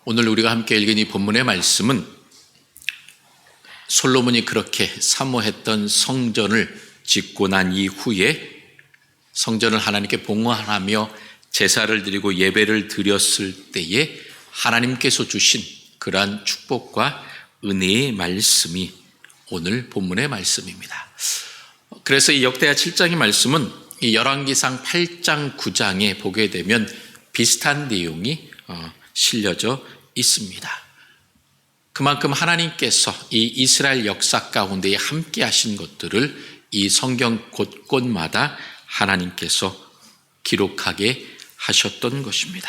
오늘 우리가 함께 읽은 이 본문의 말씀은 솔로몬이 그렇게 사모했던 성전을 짓고 난 이후에 성전을 하나님께 봉헌하며 제사를 드리고 예배를 드렸을 때에 하나님께서 주신 그러한 축복과 은혜의 말씀이 오늘 본문의 말씀입니다. 그래서 이 역대하 7장의 말씀은 이 열왕기상 8장 9장에 보게 되면 비슷한 내용이 실려져 있습니다. 그만큼 하나님께서 이 이스라엘 역사 가운데에 함께 하신 것들을 이 성경 곳곳마다 하나님께서 기록하게 하셨던 것입니다.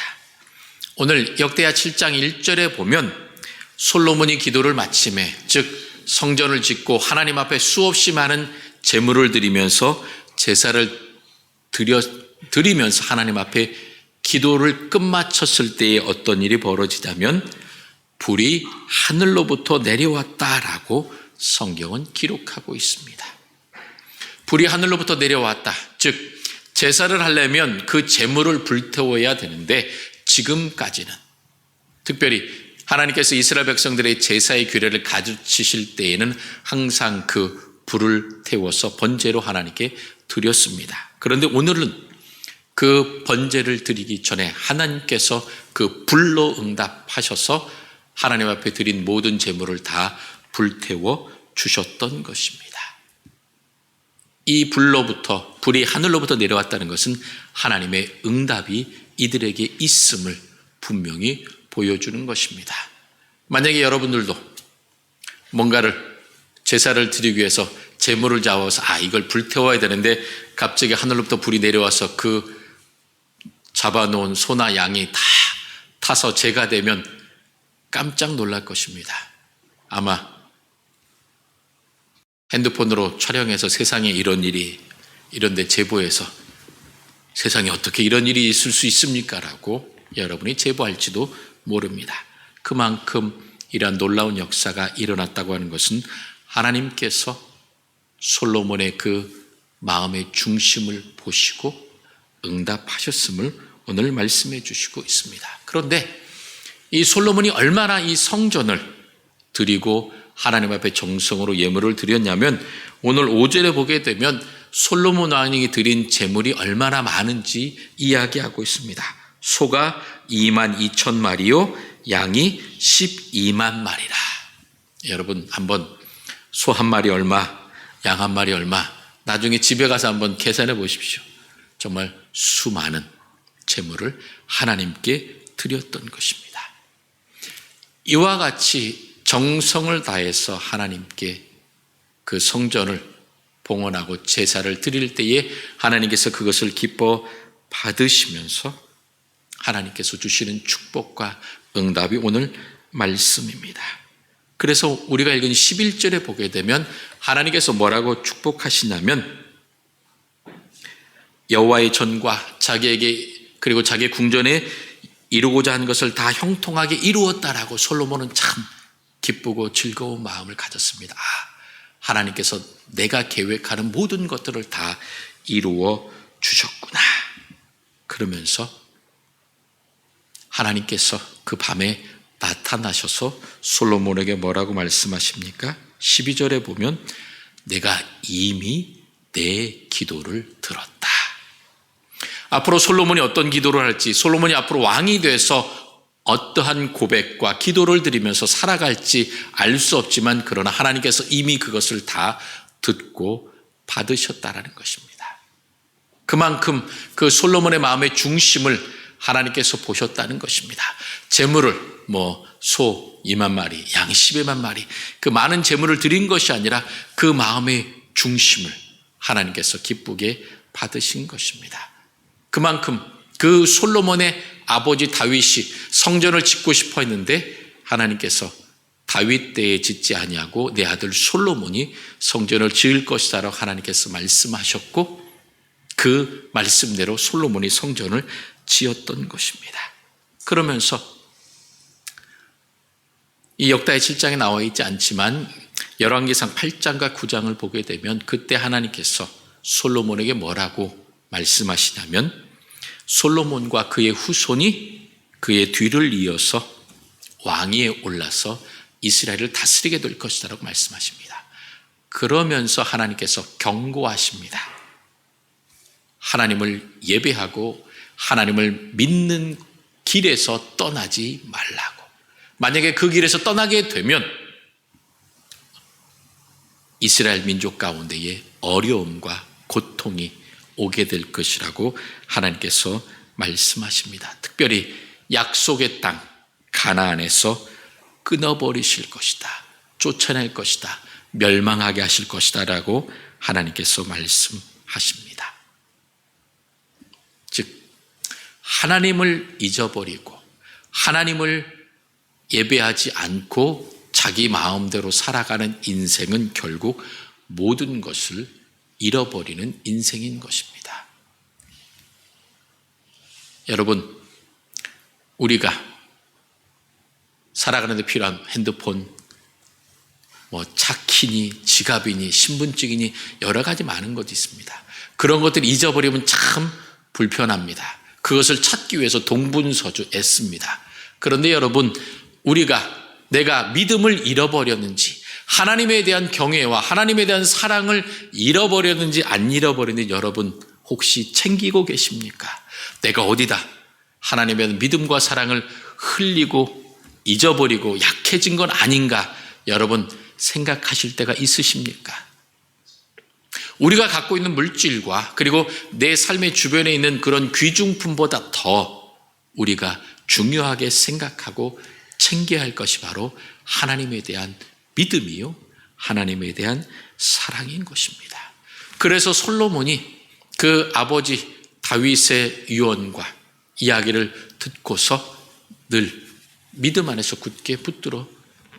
오늘 역대하 7장 1절에 보면 솔로몬이 기도를 마침에, 즉 성전을 짓고 하나님 앞에 수없이 많은 제물을 드리면서 제사를 드리면서 하나님 앞에 기도를 끝마쳤을 때에 어떤 일이 벌어지냐면 불이 하늘로부터 내려왔다라고 성경은 기록하고 있습니다. 불이 하늘로부터 내려왔다. 즉 제사를 하려면 그 제물을 불태워야 되는데 지금까지는 특별히 하나님께서 이스라엘 백성들의 제사의 규례를 가르치실 때에는 항상 그 불을 태워서 번제로 하나님께 드렸습니다. 그런데 오늘은 그 번제를 드리기 전에 하나님께서 그 불로 응답하셔서 하나님 앞에 드린 모든 제물을 다 불태워 주셨던 것입니다. 이 불이 하늘로부터 내려왔다는 것은 하나님의 응답이 이들에게 있음을 분명히 보여주는 것입니다. 만약에 여러분들도 뭔가를 제사를 드리기 위해서 제물을 잡아서 이걸 불태워야 되는데 갑자기 하늘로부터 불이 내려와서 그 잡아놓은 소나 양이 다 타서 재가 되면 깜짝 놀랄 것입니다. 아마 핸드폰으로 촬영해서 세상에 이런데 제보해서 세상에 어떻게 이런 일이 있을 수 있습니까? 라고 여러분이 제보할지도 모릅니다. 그만큼 이러한 놀라운 역사가 일어났다고 하는 것은 하나님께서 솔로몬의 그 마음의 중심을 보시고 응답하셨음을 오늘 말씀해 주시고 있습니다. 그런데 이 솔로몬이 얼마나 이 성전을 드리고 하나님 앞에 정성으로 예물을 드렸냐면 오늘 5절에 보게 되면 솔로몬 왕이 드린 제물이 얼마나 많은지 이야기하고 있습니다. 소가 22,000마리요 양이 12만 마리라. 여러분 한번 소 한 마리 얼마, 양 한 마리 얼마, 나중에 집에 가서 한번 계산해 보십시오. 정말 수많은 제물을 하나님께 드렸던 것입니다. 이와 같이 정성을 다해서 하나님께 그 성전을 봉헌하고 제사를 드릴 때에 하나님께서 그것을 기뻐 받으시면서 하나님께서 주시는 축복과 응답이 오늘 말씀입니다. 그래서 우리가 읽은 11절에 보게 되면 하나님께서 뭐라고 축복하시냐면 여호와의 전과 자기에게 그리고 자기의 궁전에 이루고자 한 것을 다 형통하게 이루었다라고 솔로몬은 참 기쁘고 즐거운 마음을 가졌습니다. 하나님께서 내가 계획하는 모든 것들을 다 이루어 주셨구나. 그러면서 하나님께서 그 밤에 나타나셔서 솔로몬에게 뭐라고 말씀하십니까? 12절에 보면 내가 이미 내 기도를 들었다. 앞으로 솔로몬이 어떤 기도를 할지, 솔로몬이 앞으로 왕이 돼서 어떠한 고백과 기도를 드리면서 살아갈지 알 수 없지만 그러나 하나님께서 이미 그것을 다 듣고 받으셨다라는 것입니다. 그만큼 그 솔로몬의 마음의 중심을 하나님께서 보셨다는 것입니다. 제물을 소 2만 마리, 양 12만 마리 그 많은 제물을 드린 것이 아니라 그 마음의 중심을 하나님께서 기쁘게 받으신 것입니다. 그만큼 그 솔로몬의 아버지 다윗이 성전을 짓고 싶어 했는데 하나님께서 다윗 때에 짓지 아니하고 내 아들 솔로몬이 성전을 지을 것이다라고 하나님께서 말씀하셨고 그 말씀대로 솔로몬이 성전을 지었던 것입니다. 그러면서 이 역다의 7장에 나와 있지 않지만 열왕기상 8장과 9장을 보게 되면 그때 하나님께서 솔로몬에게 뭐라고 말씀하시냐면 솔로몬과 그의 후손이 그의 뒤를 이어서 왕위에 올라서 이스라엘을 다스리게 될 것이다라고 말씀하십니다. 그러면서 하나님께서 경고하십니다. 하나님을 예배하고 하나님을 믿는 길에서 떠나지 말라고. 만약에 그 길에서 떠나게 되면 이스라엘 민족 가운데에 어려움과 고통이 오게 될 것이라고 하나님께서 말씀하십니다. 특별히 약속의 땅 가나안에서 끊어버리실 것이다, 쫓아낼 것이다, 멸망하게 하실 것이다 라고 하나님께서 말씀하십니다. 즉 하나님을 잊어버리고 하나님을 예배하지 않고 자기 마음대로 살아가는 인생은 결국 모든 것을 잃어버리는 인생인 것입니다. 여러분, 우리가 살아가는 데 필요한 핸드폰, 차키니 지갑이니 신분증이니 여러 가지 많은 것이 있습니다. 그런 것들을 잊어버리면 참 불편합니다. 그것을 찾기 위해서 동분서주 애씁니다. 그런데 여러분, 내가 믿음을 잃어버렸는지, 하나님에 대한 경외와 하나님에 대한 사랑을 잃어버렸는지 안 잃어버렸는지 여러분 혹시 챙기고 계십니까? 내가 어디다 하나님에 대한 믿음과 사랑을 흘리고 잊어버리고 약해진 건 아닌가 여러분 생각하실 때가 있으십니까? 우리가 갖고 있는 물질과 그리고 내 삶의 주변에 있는 그런 귀중품보다 더 우리가 중요하게 생각하고 챙겨야 할 것이 바로 하나님에 대한 믿음이요, 하나님에 대한 사랑인 것입니다. 그래서 솔로몬이 그 아버지 다윗의 유언과 이야기를 듣고서 늘 믿음 안에서 굳게 붙들어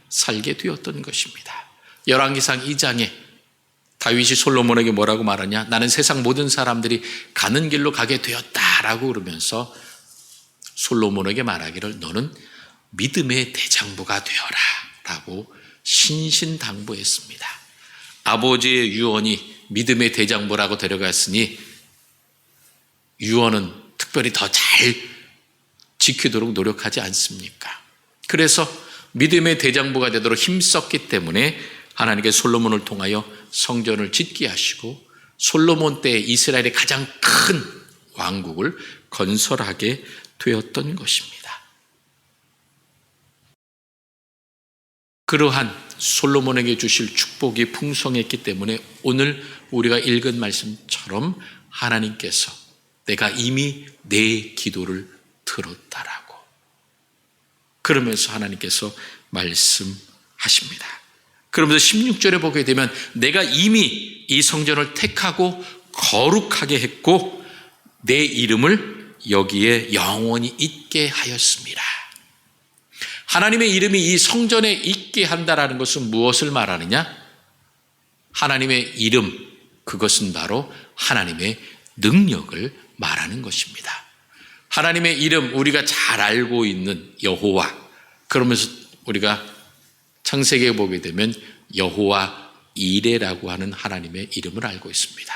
살게 되었던 것입니다. 열왕기상 2장에 다윗이 솔로몬에게 뭐라고 말하냐? 나는 세상 모든 사람들이 가는 길로 가게 되었다라고 그러면서 솔로몬에게 말하기를 너는 믿음의 대장부가 되어라 라고 신신당부했습니다. 아버지의 유언이 믿음의 대장부라고 데려갔으니 유언은 특별히 더 잘 지키도록 노력하지 않습니까? 그래서 믿음의 대장부가 되도록 힘썼기 때문에 하나님께 솔로몬을 통하여 성전을 짓게 하시고 솔로몬 때 이스라엘의 가장 큰 왕국을 건설하게 되었던 것입니다. 그러한 솔로몬에게 주실 축복이 풍성했기 때문에 오늘 우리가 읽은 말씀처럼 하나님께서 내가 이미 내 기도를 들었다라고 그러면서 하나님께서 말씀하십니다. 그러면서 16절에 보게 되면 내가 이미 이 성전을 택하고 거룩하게 했고 내 이름을 여기에 영원히 있게 하였습니다. 하나님의 이름이 이 성전에 있게 한다라는 것은 무엇을 말하느냐? 하나님의 이름, 그것은 바로 하나님의 능력을 말하는 것입니다. 하나님의 이름, 우리가 잘 알고 있는 여호와, 그러면서 우리가 창세기에 보게 되면 여호와 이레라고 하는 하나님의 이름을 알고 있습니다.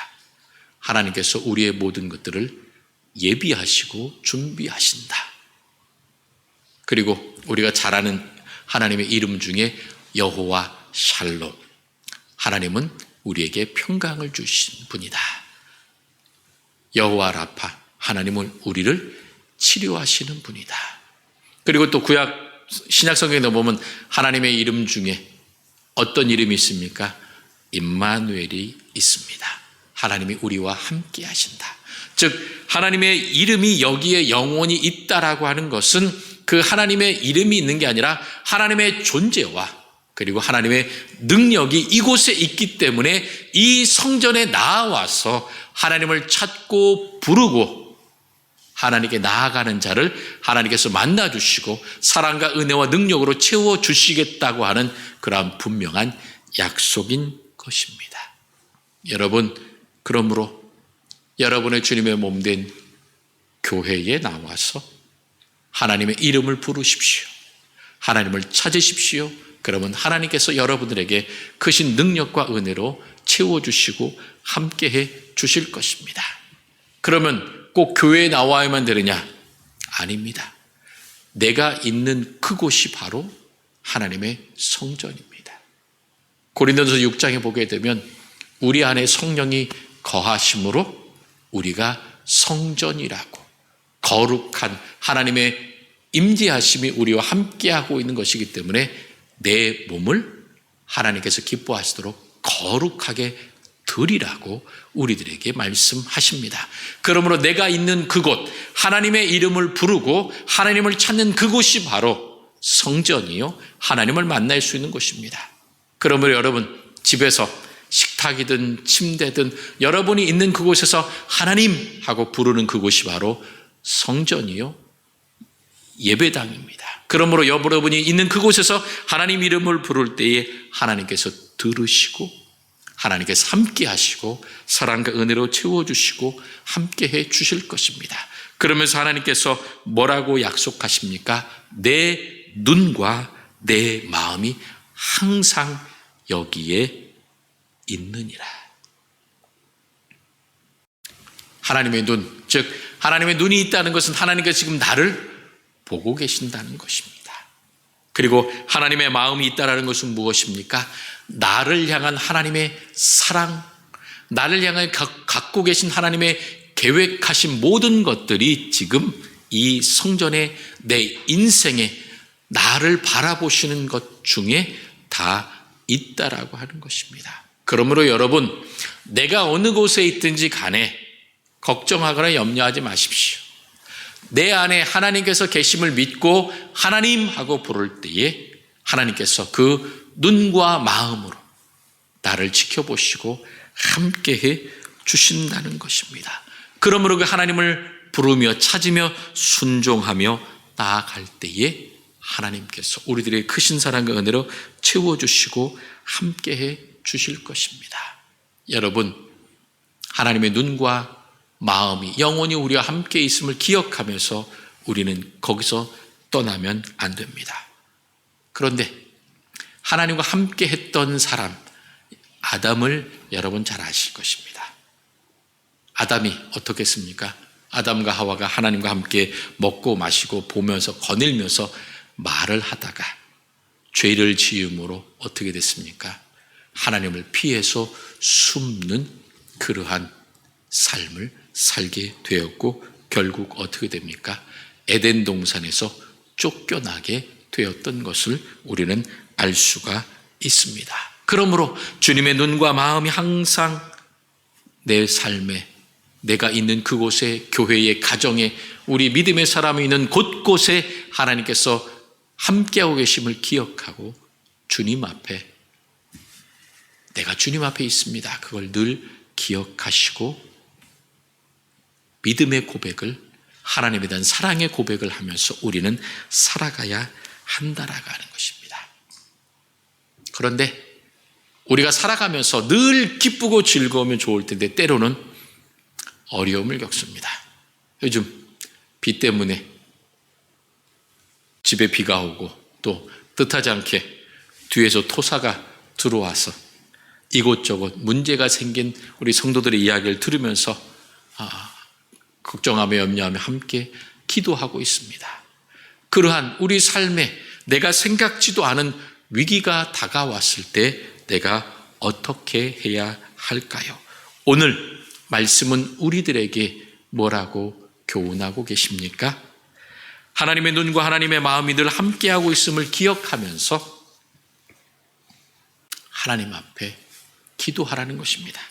하나님께서 우리의 모든 것들을 예비하시고 준비하신다. 그리고 우리가 잘 아는 하나님의 이름 중에 여호와 샬롬, 하나님은 우리에게 평강을 주신 분이다. 여호와 라파, 하나님은 우리를 치료하시는 분이다. 그리고 또 구약 신약 성경에 보면 하나님의 이름 중에 어떤 이름이 있습니까? 임마누엘이 있습니다. 하나님이 우리와 함께 하신다. 즉 하나님의 이름이 여기에 영원히 있다라고 하는 것은 그 하나님의 이름이 있는 게 아니라 하나님의 존재와 그리고 하나님의 능력이 이곳에 있기 때문에 이 성전에 나와서 하나님을 찾고 부르고 하나님께 나아가는 자를 하나님께서 만나주시고 사랑과 은혜와 능력으로 채워주시겠다고 하는 그러한 분명한 약속인 것입니다. 여러분, 그러므로 여러분의 주님의 몸된 교회에 나와서 하나님의 이름을 부르십시오. 하나님을 찾으십시오. 그러면 하나님께서 여러분들에게 크신 능력과 은혜로 채워주시고 함께해 주실 것입니다. 그러면 꼭 교회에 나와야만 되느냐? 아닙니다. 내가 있는 그곳이 바로 하나님의 성전입니다. 고린도전서 6장에 보게 되면 우리 안에 성령이 거하심으로 우리가 성전이라고, 거룩한 하나님의 임재하심이 우리와 함께하고 있는 것이기 때문에 내 몸을 하나님께서 기뻐하시도록 거룩하게 드리라고 우리들에게 말씀하십니다. 그러므로 내가 있는 그곳, 하나님의 이름을 부르고 하나님을 찾는 그곳이 바로 성전이요, 하나님을 만날 수 있는 곳입니다. 그러므로 여러분, 집에서 식탁이든 침대든 여러분이 있는 그곳에서 하나님 하고 부르는 그곳이 바로 성전이요, 예배당입니다. 그러므로 여러분이 있는 그곳에서 하나님 이름을 부를 때에 하나님께서 들으시고 하나님께서 함께 하시고 사랑과 은혜로 채워주시고 함께 해 주실 것입니다. 그러면서 하나님께서 뭐라고 약속하십니까? 내 눈과 내 마음이 항상 여기에 있느니라. 하나님의 눈, 즉 하나님의 눈이 있다는 것은 하나님께서 지금 나를 보고 계신다는 것입니다. 그리고 하나님의 마음이 있다는 것은 무엇입니까? 나를 향한 하나님의 사랑, 나를 향해 갖고 계신 하나님의 계획하신 모든 것들이 지금 이 성전에 내 인생에 나를 바라보시는 것 중에 다 있다라고 하는 것입니다. 그러므로 여러분, 내가 어느 곳에 있든지 간에 걱정하거나 염려하지 마십시오. 내 안에 하나님께서 계심을 믿고 하나님 하고 부를 때에 하나님께서 그 눈과 마음으로 나를 지켜보시고 함께해 주신다는 것입니다. 그러므로 그 하나님을 부르며 찾으며 순종하며 나아갈 때에 하나님께서 우리들의 크신 사랑과 은혜로 채워주시고 함께해 주실 것입니다. 여러분, 하나님의 눈과 마음이 영원히 우리와 함께 있음을 기억하면서 우리는 거기서 떠나면 안 됩니다. 그런데 하나님과 함께 했던 사람 아담을 여러분 잘 아실 것입니다. 아담이 어떻게 했습니까? 아담과 하와가 하나님과 함께 먹고 마시고 보면서 거닐면서 말을 하다가 죄를 지음으로 어떻게 됐습니까? 하나님을 피해서 숨는 그러한 삶을 살게 되었고 결국 어떻게 됩니까? 에덴 동산에서 쫓겨나게 되었던 것을 우리는 알 수가 있습니다. 그러므로 주님의 눈과 마음이 항상 내 삶에, 내가 있는 그곳에, 교회의 가정에, 우리 믿음의 사람이 있는 곳곳에 하나님께서 함께하고 계심을 기억하고 주님 앞에, 내가 주님 앞에 있습니다. 그걸 늘 기억하시고 믿음의 고백을, 하나님에 대한 사랑의 고백을 하면서 우리는 살아가야 한다라고 하는 것입니다. 그런데 우리가 살아가면서 늘 기쁘고 즐거우면 좋을 텐데 때로는 어려움을 겪습니다. 요즘 비 때문에 집에 비가 오고 또 뜻하지 않게 뒤에서 토사가 들어와서 이곳저곳 문제가 생긴 우리 성도들의 이야기를 들으면서 걱정하며 염려하며 함께 기도하고 있습니다. 그러한 우리 삶에 내가 생각지도 않은 위기가 다가왔을 때 내가 어떻게 해야 할까요? 오늘 말씀은 우리들에게 뭐라고 교훈하고 계십니까? 하나님의 눈과 하나님의 마음이 늘 함께하고 있음을 기억하면서 하나님 앞에 기도하라는 것입니다.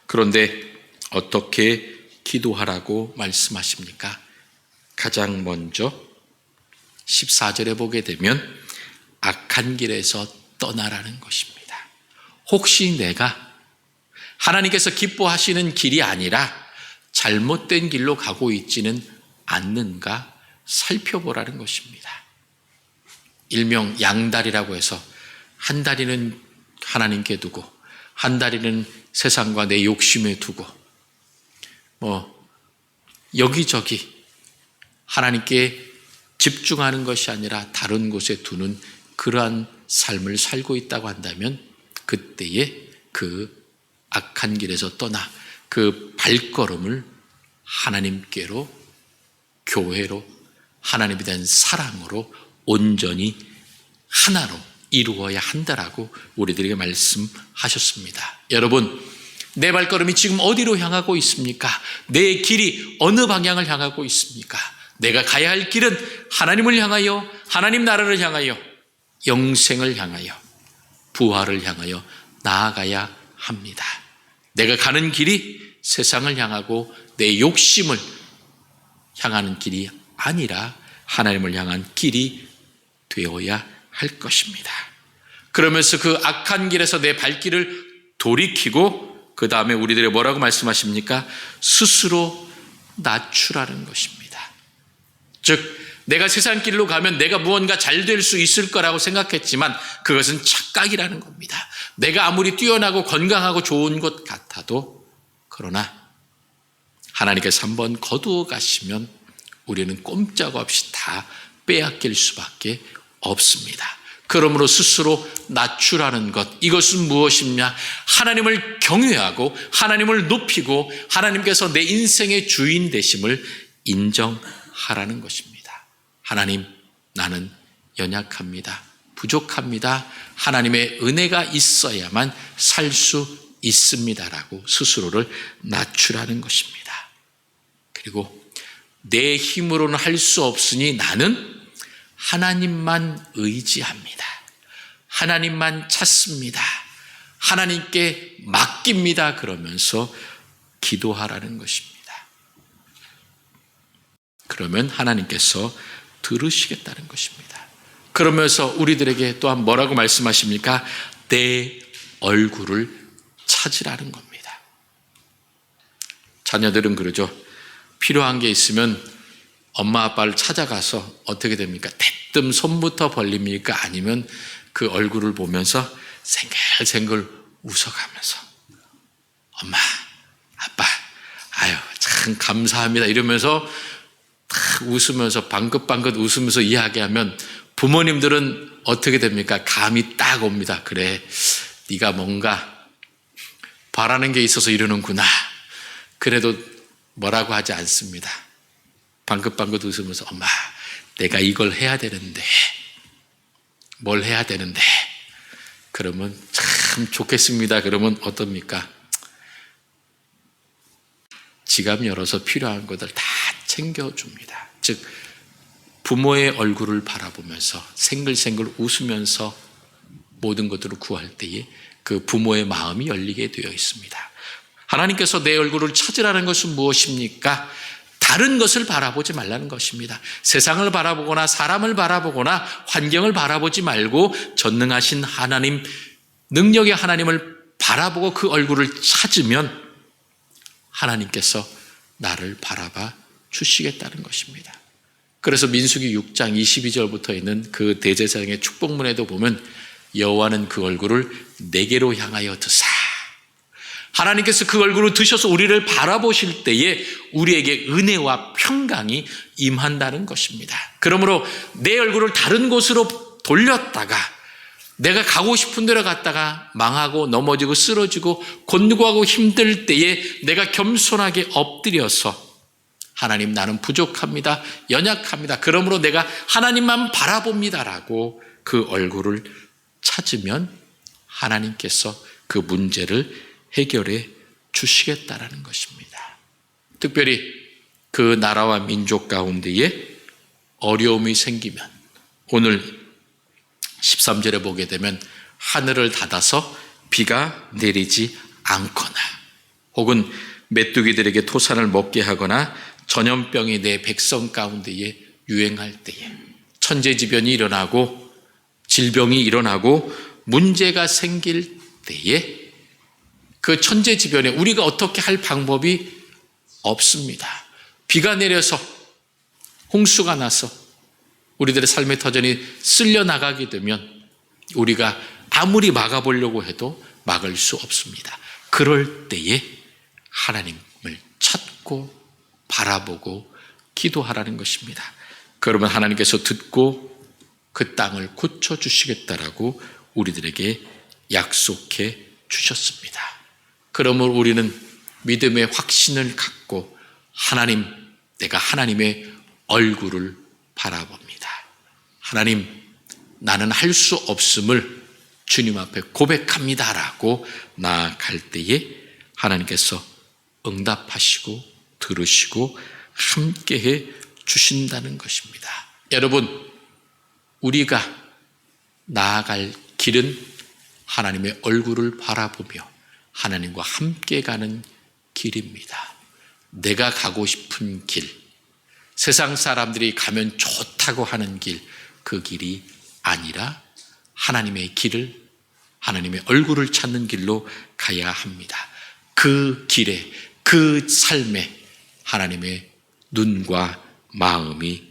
그런데 어떻게 기도하라고 말씀하십니까? 가장 먼저 14절에 보게 되면 악한 길에서 떠나라는 것입니다. 혹시 내가 하나님께서 기뻐하시는 길이 아니라 잘못된 길로 가고 있지는 않는가 살펴보라는 것입니다. 일명 양다리라고 해서 한 다리는 하나님께 두고 한 다리는 세상과 내 욕심에 두고 여기저기 하나님께 집중하는 것이 아니라 다른 곳에 두는 그러한 삶을 살고 있다고 한다면 그때에 그 악한 길에서 떠나 그 발걸음을 하나님께로, 교회로, 하나님에 대한 사랑으로 온전히 하나로 이루어야 한다라고 우리들에게 말씀하셨습니다. 여러분, 내 발걸음이 지금 어디로 향하고 있습니까? 내 길이 어느 방향을 향하고 있습니까? 내가 가야 할 길은 하나님을 향하여, 하나님 나라를 향하여, 영생을 향하여, 부활을 향하여 나아가야 합니다. 내가 가는 길이 세상을 향하고 내 욕심을 향하는 길이 아니라 하나님을 향한 길이 되어야 할 것입니다. 그러면서 그 악한 길에서 내 발길을 돌이키고 그 다음에 우리들이 뭐라고 말씀하십니까? 스스로 낮추라는 것입니다. 즉 내가 세상 길로 가면 내가 무언가 잘 될 수 있을 거라고 생각했지만 그것은 착각이라는 겁니다. 내가 아무리 뛰어나고 건강하고 좋은 것 같아도 그러나 하나님께서 한번 거두어 가시면 우리는 꼼짝없이 다 빼앗길 수밖에 없습니다. 그러므로 스스로 낮추라는 것, 이것은 무엇이냐? 하나님을 경외하고 하나님을 높이고 하나님께서 내 인생의 주인 되심을 인정하라는 것입니다. 하나님, 나는 연약합니다. 부족합니다. 하나님의 은혜가 있어야만 살 수 있습니다라고 스스로를 낮추라는 것입니다. 그리고 내 힘으로는 할 수 없으니 나는 하나님만 의지합니다. 하나님만 찾습니다. 하나님께 맡깁니다. 그러면서 기도하라는 것입니다. 그러면 하나님께서 들으시겠다는 것입니다. 그러면서 우리들에게 또한 뭐라고 말씀하십니까? 내 얼굴을 찾으라는 겁니다. 자녀들은 그러죠. 필요한 게 있으면 엄마 아빠를 찾아가서 어떻게 됩니까? 대뜸 손부터 벌립니까? 아니면 그 얼굴을 보면서 생글생글 웃어가면서 엄마, 아빠, 아유 참 감사합니다 이러면서 딱 웃으면서 방긋방긋 웃으면서 이야기하면 부모님들은 어떻게 됩니까? 감이 딱 옵니다. 그래, 네가 뭔가 바라는 게 있어서 이러는구나. 그래도 뭐라고 하지 않습니다. 방긋방긋 웃으면서 엄마, 내가 이걸 해야 되는데, 뭘 해야 되는데, 그러면 참 좋겠습니다. 그러면 어떻습니까? 지갑 열어서 필요한 것들 다 챙겨줍니다. 즉 부모의 얼굴을 바라보면서 생글생글 웃으면서 모든 것들을 구할 때에 그 부모의 마음이 열리게 되어 있습니다. 하나님께서 내 얼굴을 찾으라는 것은 무엇입니까? 다른 것을 바라보지 말라는 것입니다. 세상을 바라보거나 사람을 바라보거나 환경을 바라보지 말고 전능하신 하나님, 능력의 하나님을 바라보고 그 얼굴을 찾으면 하나님께서 나를 바라봐 주시겠다는 것입니다. 그래서 민수기 6장 22절부터 있는 그 대제사장의 축복문에도 보면 여호와는 그 얼굴을 내게로 향하여 드사, 하나님께서 그 얼굴을 드셔서 우리를 바라보실 때에 우리에게 은혜와 평강이 임한다는 것입니다. 그러므로 내 얼굴을 다른 곳으로 돌렸다가 내가 가고 싶은 데로 갔다가 망하고 넘어지고 쓰러지고 곤고하고 힘들 때에 내가 겸손하게 엎드려서 하나님, 나는 부족합니다. 연약합니다. 그러므로 내가 하나님만 바라봅니다라고 그 얼굴을 찾으면 하나님께서 그 문제를 해결해 주시겠다라는 것입니다. 특별히 그 나라와 민족 가운데에 어려움이 생기면 오늘 13절에 보게 되면 하늘을 닫아서 비가 내리지 않거나 혹은 메뚜기들에게 토산을 먹게 하거나 전염병이 내 백성 가운데에 유행할 때에 천재지변이 일어나고 질병이 일어나고 문제가 생길 때에 그 천재지변에 우리가 어떻게 할 방법이 없습니다. 비가 내려서 홍수가 나서 우리들의 삶의 터전이 쓸려나가게 되면 우리가 아무리 막아보려고 해도 막을 수 없습니다. 그럴 때에 하나님을 찾고 바라보고 기도하라는 것입니다. 그러면 하나님께서 듣고 그 땅을 고쳐주시겠다라고 우리들에게 약속해 주셨습니다. 그러므로 우리는 믿음의 확신을 갖고 하나님, 내가 하나님의 얼굴을 바라봅니다. 하나님, 나는 할 수 없음을 주님 앞에 고백합니다라고 나아갈 때에 하나님께서 응답하시고 들으시고 함께해 주신다는 것입니다. 여러분, 우리가 나아갈 길은 하나님의 얼굴을 바라보며 하나님과 함께 가는 길입니다. 내가 가고 싶은 길, 세상 사람들이 가면 좋다고 하는 길, 그 길이 아니라 하나님의 길을, 하나님의 얼굴을 찾는 길로 가야 합니다. 그 길에, 그 삶에 하나님의 눈과 마음이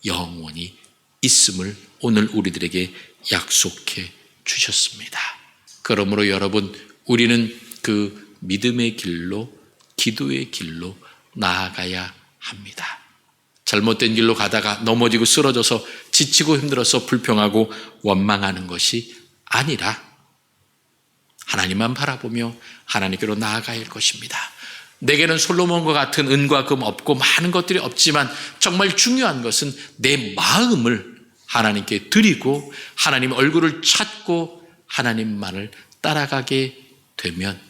영원히 있음을 오늘 우리들에게 약속해 주셨습니다. 그러므로 여러분, 우리는 그 믿음의 길로, 기도의 길로 나아가야 합니다. 잘못된 길로 가다가 넘어지고 쓰러져서 지치고 힘들어서 불평하고 원망하는 것이 아니라 하나님만 바라보며 하나님께로 나아가야 할 것입니다. 내게는 솔로몬과 같은 은과 금 없고 많은 것들이 없지만 정말 중요한 것은 내 마음을 하나님께 드리고 하나님 얼굴을 찾고 하나님만을 따라가게 되면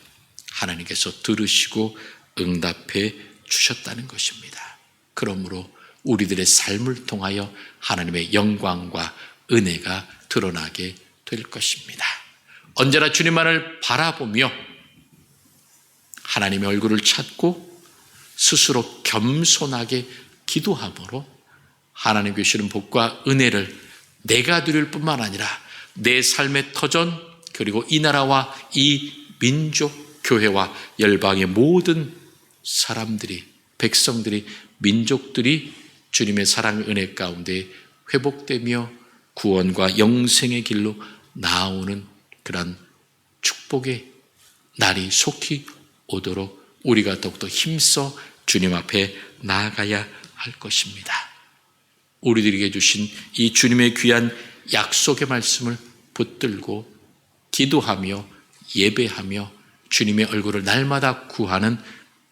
하나님께서 들으시고 응답해 주셨다는 것입니다. 그러므로 우리들의 삶을 통하여 하나님의 영광과 은혜가 드러나게 될 것입니다. 언제나 주님만을 바라보며 하나님의 얼굴을 찾고 스스로 겸손하게 기도함으로 하나님 주시는 복과 은혜를 내가 누릴 뿐만 아니라 내 삶의 터전, 그리고 이 나라와 이 민족, 교회와 열방의 모든 사람들이, 백성들이, 민족들이 주님의 사랑 은혜 가운데 회복되며 구원과 영생의 길로 나오는 그런 축복의 날이 속히 오도록 우리가 더욱더 힘써 주님 앞에 나아가야 할 것입니다. 우리들에게 주신 이 주님의 귀한 약속의 말씀을 붙들고 기도하며 예배하며 주님의 얼굴을 날마다 구하는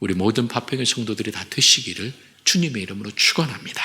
우리 모든 파평의 성도들이 다 되시기를 주님의 이름으로 축원합니다.